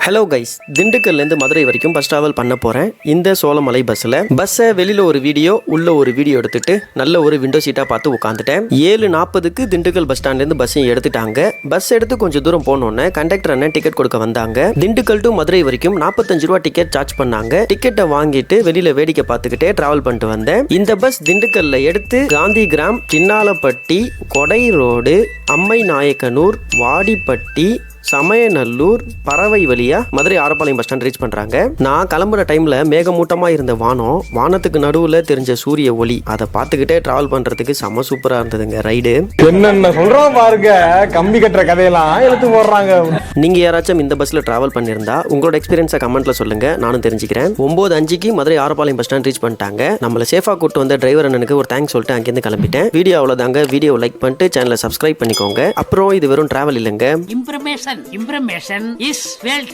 Hello guys, திண்டுக்கல்லேருந்து Madurai வரைக்கும் bus travel பண்ண போகிறேன். இந்த சோளமலை பஸ்ஸை வெளியில் ஒரு வீடியோ உள்ள ஒரு வீடியோ எடுத்துட்டு நல்ல ஒரு விண்டோ சீட்டாக பார்த்து உட்காந்துட்டேன். 7:40க்கு திண்டுக்கல் பஸ் ஸ்டாண்ட்லேருந்து பஸ்ஸையும் எடுத்துட்டாங்க. பஸ் எடுத்து கொஞ்சம் தூரம் போனோன்னே கண்டக்டர் அண்ணன் டிக்கெட் கொடுக்க வந்தாங்க. திண்டுக்கல் டு மதுரை வரைக்கும் 45 ரூபா டிக்கெட் சார்ஜ் பண்ணாங்க. டிக்கெட்டை வாங்கிட்டு வெளியில் வேடிக்கை பார்த்துக்கிட்டே டிராவல் பண்ணிட்டு வந்தேன். இந்த பஸ் திண்டுக்கல்ல எடுத்து காந்தி கிராம், சின்னாலப்பட்டி, கொடை ரோடு, அம்மை நாயக்கனூர், வாடிப்பட்டி, சமயநல்லூர், பறவை வழியா Madurai Arappalayam bus stand reach பண்றாங்க. நான் கிளம்புற டைம்ல மேகமூட்டமா இருந்த வானத்துக்கு நடுவுல தெரிஞ்ச சூரிய ஒளி, அதை பார்த்துக்கிட்டே டிராவல் பண்றதுக்கு செம சூப்பரா இருந்ததுங்க ரைடு. என்னென்ன சொல்றோம் பாருங்க, கம்பி கட்டுற கதையெல்லாம் எடுத்து போடுறாங்க. நீங்க யாராச்சும் இந்த பஸ்ல டிராவல் பண்ணிருந்தா உங்களோட எக்ஸ்பீரியன்ஸை கமெண்ட்ல சொல்லுங்க, நானும் தெரிஞ்சுக்கிறேன். 9:05க்கு Madurai Arappalayam bus stand reach பண்ணிட்டாங்க. நம்மள சேஃபா கூட்டு வந்த டிரைவர் அண்ணனுக்கு ஒரு தேங்க்ஸ் சொல்லிட்டு அங்கிருந்து கிளம்பிட்டேன். வீடியோ அவ்வளவுதாங்க. வீடியோ லைக் பண்ணிட்டு சேனலை சப்ஸ்கிரைப் பண்ணிக்கோங்க. அப்புறம் இது வெறும் டிராவல் இல்லைங்க, Information is wealth.